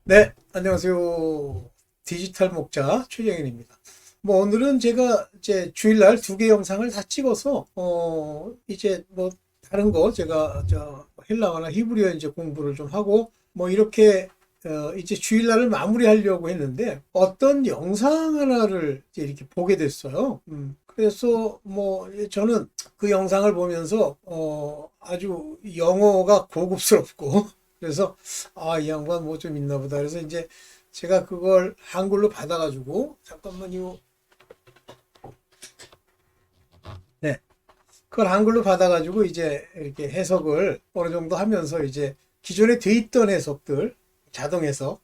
네, 안녕하세요. 디지털 목자 최정현입니다. 오늘은 제가 이제 주일날 2개 영상을 다 찍어서, 이제 다른 거 제가 헬라어나 히브리어 이제 공부를 좀 하고, 이렇게, 이제 주일날을 마무리하려고 했는데, 어떤 영상 하나를 이제 이렇게 보게 됐어요. 그래서 저는 그 영상을 보면서, 아주 영어가 고급스럽고, 그래서 이 양반 뭐 좀 있나 보다. 그래서 이제 제가 그걸 한글로 받아가지고 잠깐만요. 네, 그걸 한글로 받아가지고 이제 이렇게 해석을 어느 정도 하면서 이제 기존에 돼 있던 해석들 자동 해석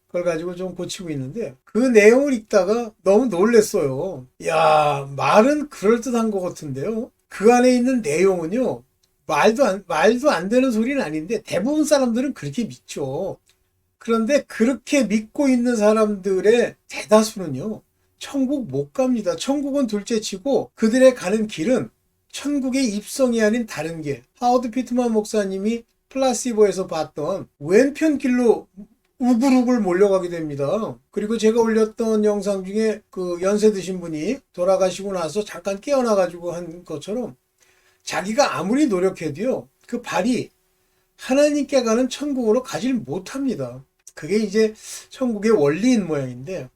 그걸 가지고 좀 고치고 있는데 그 내용을 읽다가 너무 놀랬어요. 야, 말은 그럴듯한 것 같은데요. 그 안에 있는 내용은요. 말도 안 되는 소리는 아닌데 대부분 사람들은 그렇게 믿죠. 그런데 그렇게 믿고 있는 사람들의 대다수는요, 천국 못 갑니다. 천국은 둘째 치고 그들의 가는 길은 천국의 입성이 아닌 다른 길. 하워드 피트만 목사님이 플라시보에서 봤던 왼편 길로 우글우글 몰려가게 됩니다. 그리고 제가 올렸던 영상 중에 그 연세 드신 분이 돌아가시고 나서 잠깐 깨어나가지고 한 것처럼 자기가 아무리 노력해도요, 그 발이 하나님께 가는 천국으로 가질 못합니다. 그게 이제 천국의 원리인 모양인데,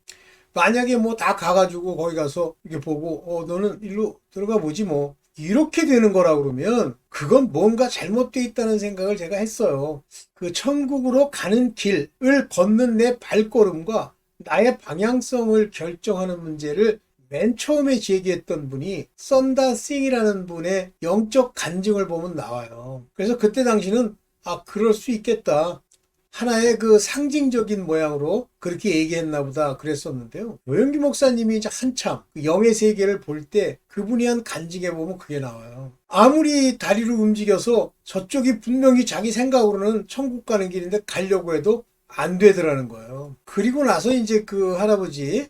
만약에 다 가가지고 거기 가서 이렇게 보고, 너는 일로 들어가 보지 뭐. 이렇게 되는 거라 그러면 그건 뭔가 잘못되어 있다는 생각을 제가 했어요. 그 천국으로 가는 길을 걷는 내 발걸음과 나의 방향성을 결정하는 문제를 맨 처음에 제기했던 분이 썬다 싱이라는 분의 영적 간증을 보면 나와요. 그래서 그때 당시는 그럴 수 있겠다. 하나의 그 상징적인 모양으로 그렇게 얘기했나 보다 그랬었는데요. 노영기 목사님이 이제 한참 그 영의 세계를 볼 때 그분이 한 간증에 보면 그게 나와요. 아무리 다리를 움직여서 저쪽이 분명히 자기 생각으로는 천국 가는 길인데 가려고 해도 안 되더라는 거예요. 그리고 나서 이제 그 할아버지,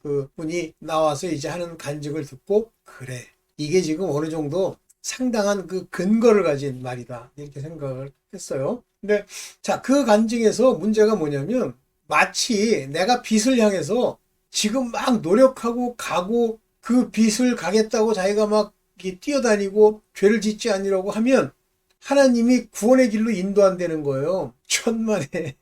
그 분이 나와서 이제 하는 간증을 듣고, 그래. 이게 지금 어느 정도 상당한 그 근거를 가진 말이다. 이렇게 생각을 했어요. 근데 자, 그 간증에서 문제가 뭐냐면 마치 내가 빛을 향해서 지금 막 노력하고 가고 그 빛을 가겠다고 자기가 막 뛰어다니고 죄를 짓지 아니라고 하면 하나님이 구원의 길로 인도한다는 거예요. 천만에.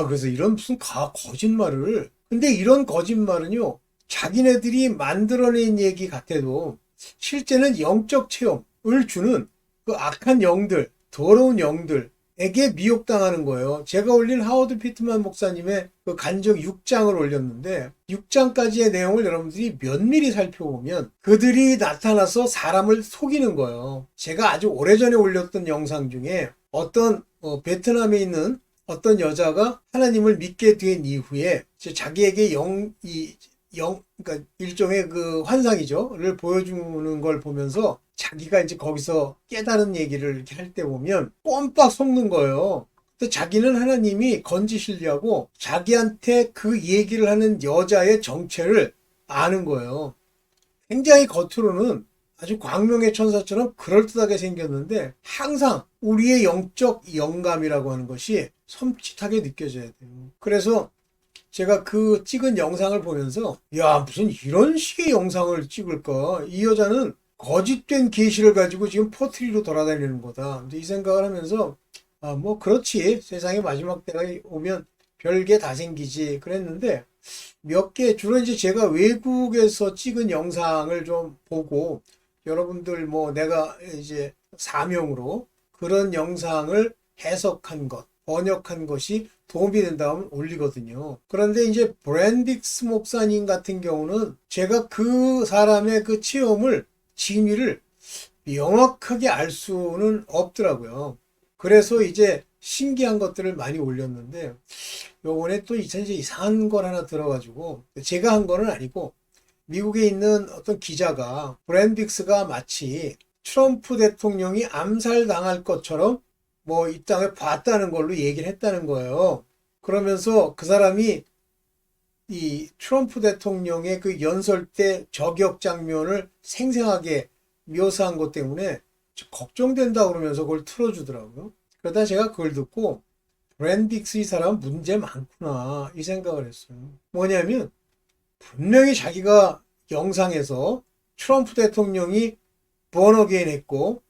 그래서 이런 무슨 거짓말을. 근데 이런 거짓말은요, 자기네들이 만들어낸 얘기 같아도 실제는 영적 체험을 주는 그 악한 영들, 더러운 영들에게 미혹당하는 거예요. 제가 올린 하워드 피트만 목사님의 그 간적 6장을 올렸는데 6장까지의 내용을 여러분들이 면밀히 살펴보면 그들이 나타나서 사람을 속이는 거예요. 제가 아주 오래전에 올렸던 영상 중에 어떤 베트남에 있는 어떤 여자가 하나님을 믿게 된 이후에 자기에게 그러니까 일종의 그 환상이죠.를 보여주는 걸 보면서 자기가 이제 거기서 깨달은 얘기를 이렇게 할 때 보면 꼼빡 속는 거예요. 근데 자기는 하나님이 건지시려고 자기한테 그 얘기를 하는 여자의 정체를 아는 거예요. 굉장히 겉으로는 아주 광명의 천사처럼 그럴듯하게 생겼는데 항상 우리의 영적 영감이라고 하는 것이 섬찟하게 느껴져야 돼요. 그래서 제가 그 찍은 영상을 보면서 야, 무슨 이런 식의 영상을 찍을까? 이 여자는 거짓된 계시를 가지고 지금 퍼트리로 돌아다니는 거다. 이 생각을 하면서 그렇지. 세상의 마지막 때가 오면 별게 다 생기지. 그랬는데 몇 개, 주로 이제 제가 외국에서 찍은 영상을 좀 보고 여러분들 내가 이제 사명으로 그런 영상을 해석한 것, 번역한 것이 도움이 된다면 올리거든요. 그런데 이제 브랜딕스 목사님 같은 경우는 제가 그 사람의 그 체험을, 진위를 명확하게 알 수는 없더라고요. 그래서 이제 신기한 것들을 많이 올렸는데 요번에 또 이제 이상한 걸 하나 들어가지고 제가 한 거는 아니고 미국에 있는 어떤 기자가 브랜딕스가 마치 트럼프 대통령이 암살당할 것처럼 이 땅을 봤다는 걸로 얘기를 했다는 거예요. 그러면서 그 사람이 이 트럼프 대통령의 그 연설 때 저격 장면을 생생하게 묘사한 것 때문에 걱정된다 그러면서 그걸 틀어주더라고요. 그러다 제가 그걸 듣고 브랜 빅스 이 사람 문제 많구나 이 생각을 했어요. 뭐냐면 분명히 자기가 영상에서 트럼프 대통령이 번어게인 했고,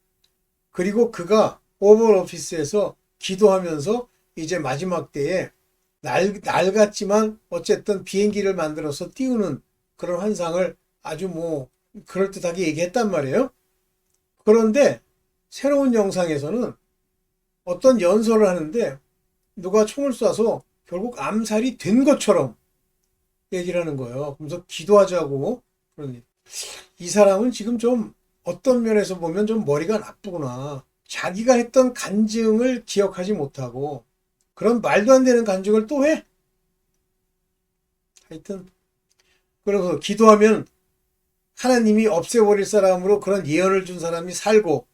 그리고 그가 오벌 오피스에서 기도하면서 이제 마지막 때에 날 같지만 어쨌든 비행기를 만들어서 띄우는 그런 환상을 아주 뭐 그럴듯하게 얘기했단 말이에요. 그런데 새로운 영상에서는 어떤 연설을 하는데 누가 총을 쏴서 결국 암살이 된 것처럼 얘기를 하는 거예요. 그래서 기도하자고. 그러니 이 사람은 지금 좀 어떤 면에서 보면 좀 머리가 나쁘구나. 자기가 했던 간증을 기억하지 못하고 그런 말도 안 되는 간증을 또 해. 하여튼 그래서 기도하면 하나님이 없애버릴 사람으로 그런 예언을 준 사람이 살고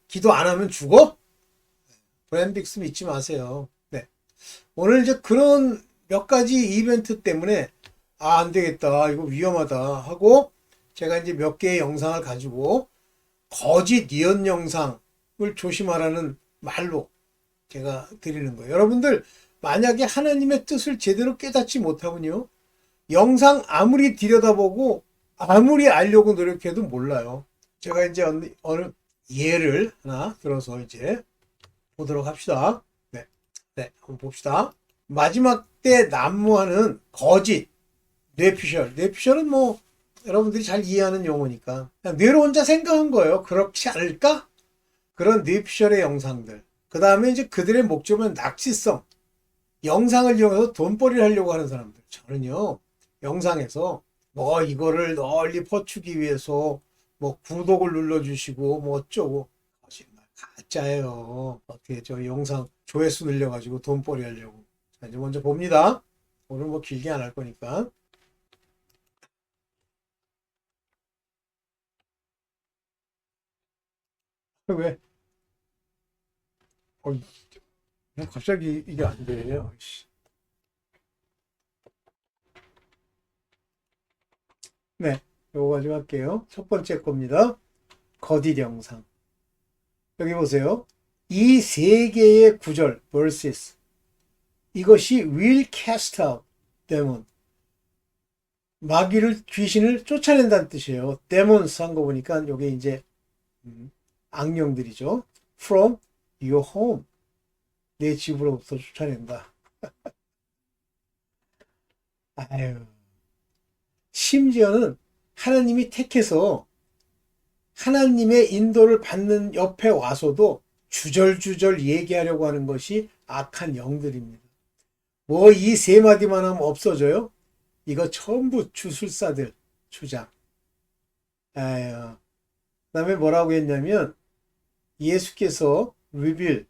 기도 안 하면 죽어? 브랜 빅스 믿지 마세요. 네. 오늘 이제 그런 몇 가지 이벤트 때문에 안 되겠다. 이거 위험하다 하고 제가 이제 몇 개의 영상을 가지고 거짓 예언 영상을 조심하라는 말로 제가 드리는 거예요. 여러분들 만약에 하나님의 뜻을 제대로 깨닫지 못하면요. 영상 아무리 들여다보고 아무리 알려고 노력해도 몰라요. 제가 이제 어느 예를 하나 들어서 이제 보도록 합시다. 네. 네, 한번 봅시다. 마지막 때 난무하는 거짓 뇌피셜. 뇌피셜은 뭐 여러분들이 잘 이해하는 용어니까 그냥 뇌로 혼자 생각한 거예요. 그렇지 않을까? 그런 뇌피셜의 영상들. 그 다음에 이제 그들의 목적은 낚시성. 영상을 이용해서 돈벌이를 하려고 하는 사람들. 저는요, 영상에서 뭐 이거를 널리 퍼주기 위해서 뭐 구독을 눌러주시고 뭐 어쩌고. 거짓말, 가짜예요. 어떻게 저 영상 조회수 늘려가지고 돈벌이 하려고. 자, 이제 먼저 봅니다. 오늘 뭐 길게 안 할 거니까. 왜? 어, 갑자기 이게 안 돼요. 네, 요거 가지고 할게요. 첫 번째 겁니다. 거짓 영상. 여기 보세요. 이 세 개의 구절, verses. 이것이 will cast out demon. 마귀를, 귀신을 쫓아낸다는 뜻이에요. demons 한 거 보니까 요게 이제 악령들이죠. from your home. 내 집으로부터 쫓아낸다. 아유. 심지어는 하나님이 택해서 하나님의 인도를 받는 옆에 와서도 주절주절 얘기하려고 하는 것이 악한 영들입니다. 뭐 이 세 마디만 하면 없어져요? 이거 전부 주술사들 주장. 아유. 그다음에 뭐라고 했냐면 예수께서 리빌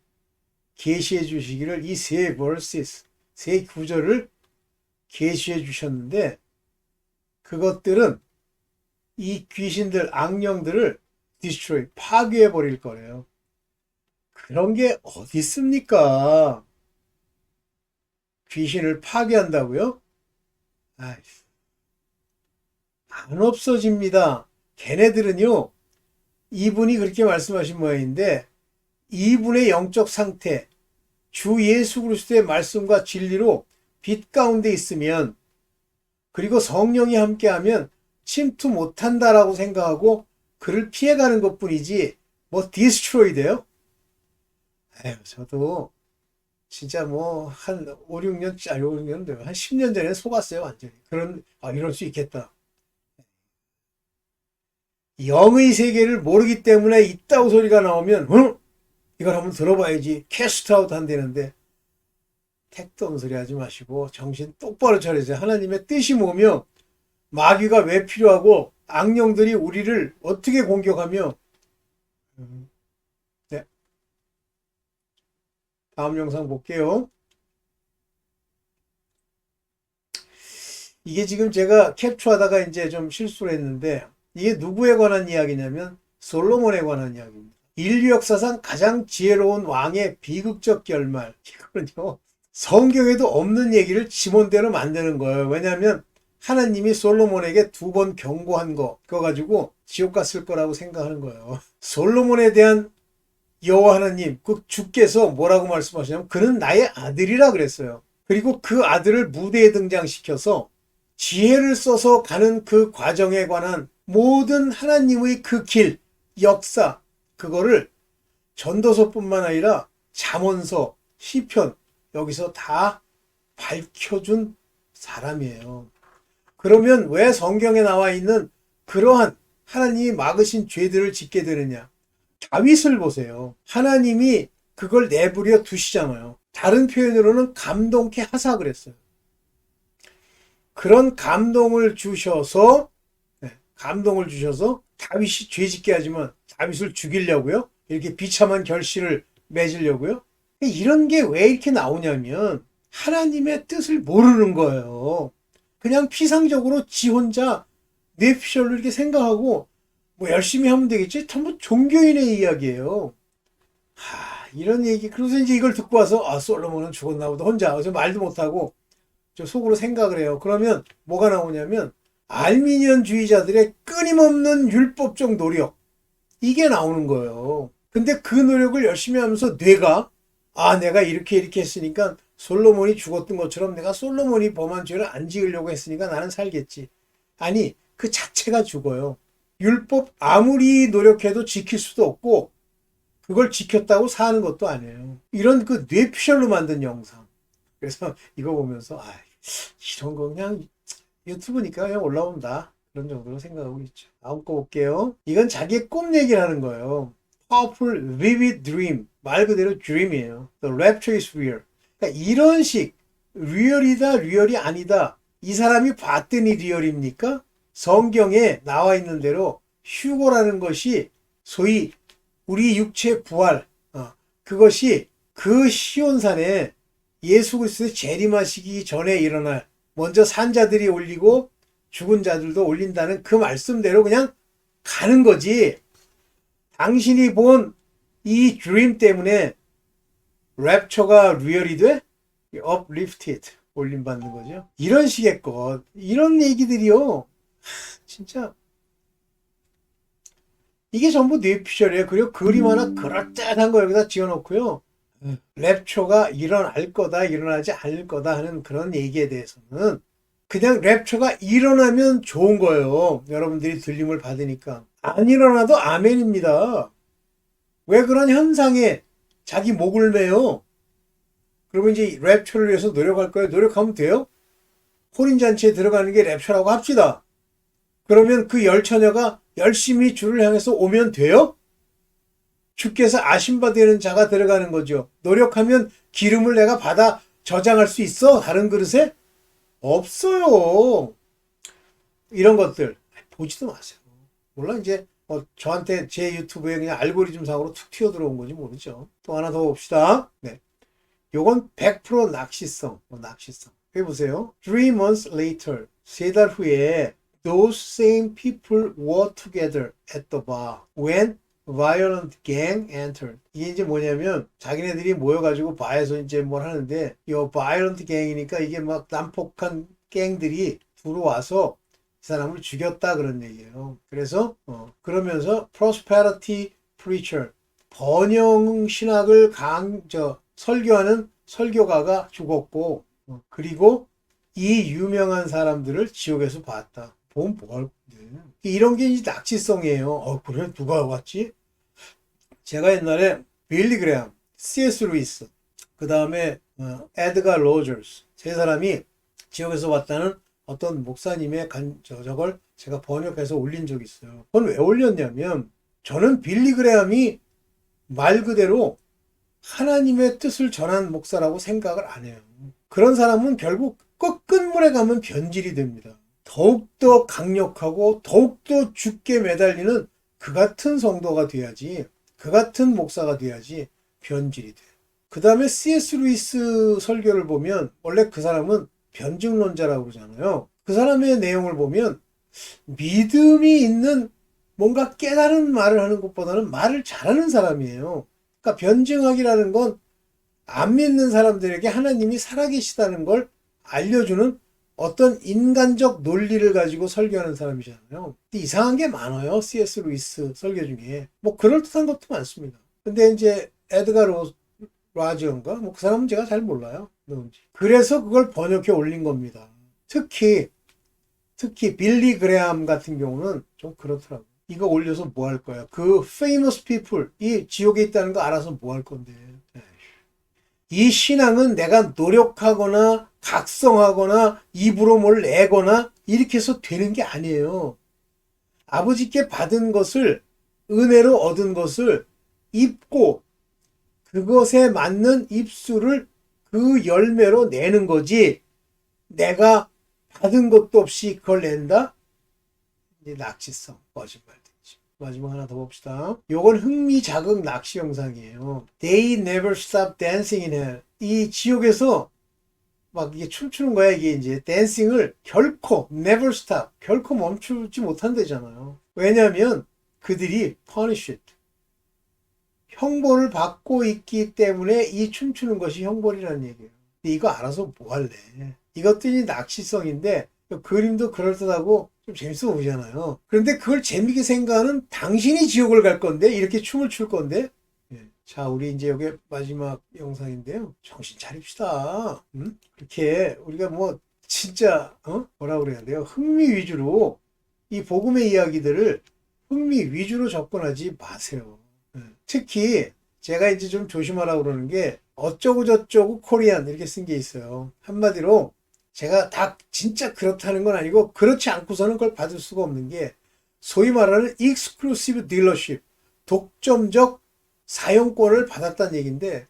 계시해 주시기를 이 세 verses 세 구절을 계시해 주셨는데 그것들은 이 귀신들 악령들을 destroy 파괴해 버릴 거래요. 그런 게 어디 있습니까? 귀신을 파괴한다고요? 안 없어집니다. 걔네들은요. 이분이 그렇게 말씀하신 모양인데 이분의 영적 상태 주 예수 그리스도의 말씀과 진리로 빛 가운데 있으면 그리고 성령이 함께하면 침투 못한다라고 생각하고 그를 피해가는 것뿐이지 뭐 디스트로이 돼요? 에휴, 저도 진짜 뭐 한 5, 6년, 아니 5, 6년 돼요. 한 10년 전에 속았어요 완전히. 이럴 수 있겠다. 영의 세계를 모르기 때문에 있다고 소리가 나오면 이걸 한번 들어봐야지 캐스트아웃 한다는데 택도 없는 소리 하지 마시고 정신 똑바로 차리세요. 하나님의 뜻이 뭐며 마귀가 왜 필요하고 악령들이 우리를 어떻게 공격하며 네. 다음 영상 볼게요. 이게 지금 제가 캡처하다가 이제 좀 실수를 했는데 이게 누구에 관한 이야기냐면 솔로몬에 관한 이야기입니다. 인류 역사상 가장 지혜로운 왕의 비극적 결말. 이거는요. 성경에도 없는 얘기를 지몬대로 만드는 거예요. 왜냐하면 하나님이 솔로몬에게 2번 경고한 거 그거 가지고 지옥 갔을 거라고 생각하는 거예요. 솔로몬에 대한 여호와 하나님, 그 주께서 뭐라고 말씀하시냐면 그는 나의 아들이라 그랬어요. 그리고 그 아들을 무대에 등장시켜서 지혜를 써서 가는 그 과정에 관한 모든 하나님의 그 길, 역사, 그거를 전도서뿐만 아니라 잠언서, 시편 여기서 다 밝혀준 사람이에요. 그러면 왜 성경에 나와 있는 그러한 하나님이 막으신 죄들을 짓게 되느냐? 다윗을 보세요. 하나님이 그걸 내버려 두시잖아요. 다른 표현으로는 감동케 하사 그랬어요. 그런 감동을 주셔서 다윗이 죄 짓게 하지만 다윗을 죽이려고요. 이렇게 비참한 결실을 맺으려고요. 이런 게 왜 이렇게 나오냐면 하나님의 뜻을 모르는 거예요. 그냥 피상적으로 지 혼자 뇌피셜로 이렇게 생각하고 뭐 열심히 하면 되겠지? 전부 종교인의 이야기예요. 이런 얘기. 그래서 이제 이걸 듣고 와서 솔로몬은 죽었나 보다 혼자. 그래서 말도 못하고 저 속으로 생각을 해요. 그러면 뭐가 나오냐면 알미니언주의자들의 끊임없는 율법적 노력. 이게 나오는 거예요. 근데 그 노력을 열심히 하면서 내가 이렇게 했으니까 솔로몬이 죽었던 것처럼 내가 솔로몬이 범한 죄를 안 지으려고 했으니까 나는 살겠지. 아니, 그 자체가 죽어요. 율법 아무리 노력해도 지킬 수도 없고 그걸 지켰다고 사는 것도 아니에요. 이런 그 뇌피셜로 만든 영상. 그래서 이거 보면서 이런 거 그냥 유튜브니까 그냥 올라온다. 그런 정도로 생각하고 있죠. 다음 거 볼게요. 이건 자기의 꿈 얘기를 하는 거예요. Powerful vivid dream. 말 그대로 dream이에요. The rapture is real. 그러니까 이런 식 리얼이다 리얼이 아니다. 이 사람이 봤더니 리얼입니까? 성경에 나와 있는 대로 휴거라는 것이 소위 우리 육체 부활 그것이 그 시온산에 예수 그리스도의 재림하시기 전에 일어날 먼저 산자들이 올리고 죽은 자들도 올린다는 그 말씀대로 그냥 가는 거지. 당신이 본 이 드림 때문에 랩처가 리얼이 돼? uplifted 올림받는 거죠. 이런 식의 것 이런 얘기들이요. 진짜 이게 전부 뇌피셜이에요. 그리고 그림 하나 그럴듯한 거 여기다 지어놓고요. 랩처가 일어날 거다 일어나지 않을 거다 하는 그런 얘기에 대해서는 그냥 랩처가 일어나면 좋은 거예요. 여러분들이 들림을 받으니까. 안 일어나도 아멘입니다. 왜 그런 현상에 자기 목을 매요? 그러면 이제 랩처를 위해서 노력할 거예요. 노력하면 돼요? 혼인잔치에 들어가는 게 랩처라고 합시다. 그러면 그 열처녀가 열심히 주를 향해서 오면 돼요? 주께서 아신바되는 자가 들어가는 거죠. 노력하면 기름을 내가 받아 저장할 수 있어? 다른 그릇에? 없어요. 이런 것들 보지도 마세요. 물론 이제 저한테 제 유튜브에 그냥 알고리즘 상으로 툭 튀어 들어온 건지 모르죠. 또 하나 더 봅시다. 네. 요건 100% 낚시성. 낚시성. 해보세요. 3 months later. 3달 후에 those same people were together at the bar when violent gang entered. 이게 이제 뭐냐면 자기네들이 모여가지고 바에서 이제 뭘 하는데 이 violent gang이니까 이게 막 난폭한 갱들이 들어와서 이 사람을 죽였다 그런 얘기예요. 그래서 그러면서 prosperity preacher 번영 신학을 설교하는 설교가가 죽었고 그리고 이 유명한 사람들을 지옥에서 봤다. 보면 뭘 이런 게 이제 낚시성이에요. 그래 누가 왔지? 제가 옛날에 빌리 그레함, C.S. 루이스, 그 다음에 에드가 로저스 세 사람이 지옥에서 왔다는 어떤 목사님의 저걸 제가 번역해서 올린 적이 있어요. 그건 왜 올렸냐면 저는 빌리 그레함이 말 그대로 하나님의 뜻을 전한 목사라고 생각을 안 해요. 그런 사람은 결국 끝물에 가면 변질이 됩니다. 더욱더 강력하고 더욱더 죽게 매달리는 그 같은 성도가 돼야지 그 같은 목사가 돼야지 변질이 돼요. 그 다음에 C.S. 루이스 설교를 보면 원래 그 사람은 변증론자라고 그러잖아요. 그 사람의 내용을 보면 믿음이 있는 뭔가 깨달은 말을 하는 것보다는 말을 잘하는 사람이에요. 그러니까 변증학이라는 건 안 믿는 사람들에게 하나님이 살아계시다는 걸 알려주는 어떤 인간적 논리를 가지고 설교하는 사람이잖아요. 이상한 게 많아요. C.S. 루이스 설교 중에. 뭐 그럴듯한 것도 많습니다. 근데 이제 에드가 라지언가? 뭐 그 사람은 제가 잘 몰라요. 누군지. 그래서 그걸 번역해 올린 겁니다. 특히 빌리 그레함 같은 경우는 좀 그렇더라고요. 이거 올려서 뭐 할 거야? 그 famous people, 이 지옥에 있다는 거 알아서 뭐 할 건데. 이 신앙은 내가 노력하거나 각성하거나 입으로 뭘 내거나 이렇게 해서 되는 게 아니에요. 아버지께 받은 것을, 은혜로 얻은 것을 입고 그것에 맞는 입술을 그 열매로 내는 거지. 내가 받은 것도 없이 그걸 낸다? 이제 낚시성, 거짓말이지. 마지막 하나 더 봅시다. 요건 흥미 자극 낚시 영상이에요. They never stop dancing in hell. 이 지옥에서 막 이게 춤추는 거야. 이게 이제 댄싱을 결코 never stop, 결코 멈추지 못한대잖아요. 왜냐하면 그들이 punished, 형벌을 받고 있기 때문에 이 춤추는 것이 형벌이라는 얘기예요. 근데 이거 알아서 뭐 할래? 이것들이 낚시성인데 그림도 그럴듯하고 좀 재밌어 보이잖아요. 그런데 그걸 재밌게 생각하는 당신이 지옥을 갈 건데, 이렇게 춤을 출 건데. 자, 우리 이제 여기 마지막 영상인데요. 정신 차립시다. 응? 그렇게 우리가 뭐 진짜 뭐라 그래야 돼요? 흥미 위주로 이 복음의 이야기들을 흥미 위주로 접근하지 마세요. 특히 제가 이제 좀 조심하라고 그러는 게 어쩌고 저쩌고 코리안 이렇게 쓴 게 있어요. 한마디로 제가 다 진짜 그렇다는 건 아니고 그렇지 않고서는 그걸 받을 수가 없는 게 소위 말하는 exclusive dealership, 독점적 사용권을 받았다는 얘기인데,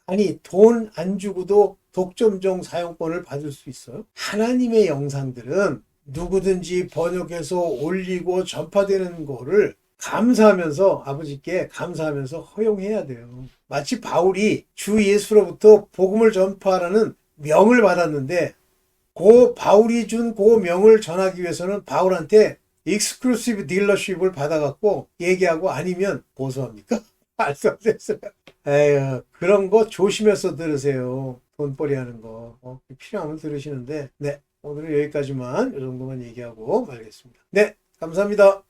아니 돈 안 주고도 독점적 사용권을 받을 수 있어요? 하나님의 영상들은 누구든지 번역해서 올리고 전파되는 거를 감사하면서, 아버지께 감사하면서 허용해야 돼요. 마치 바울이 주 예수로부터 복음을 전파하라는 명을 받았는데 그 바울이 준 그 명을 전하기 위해서는 바울한테 익스클루시브 딜러십을 받아갖고 얘기하고, 아니면 고소합니까? 알 수 없어요. 에휴, 그런 거 조심해서 들으세요. 돈벌이 하는 거. 필요하면 들으시는데, 네. 오늘은 여기까지만, 이 정도만 얘기하고 말겠습니다. 네. 감사합니다.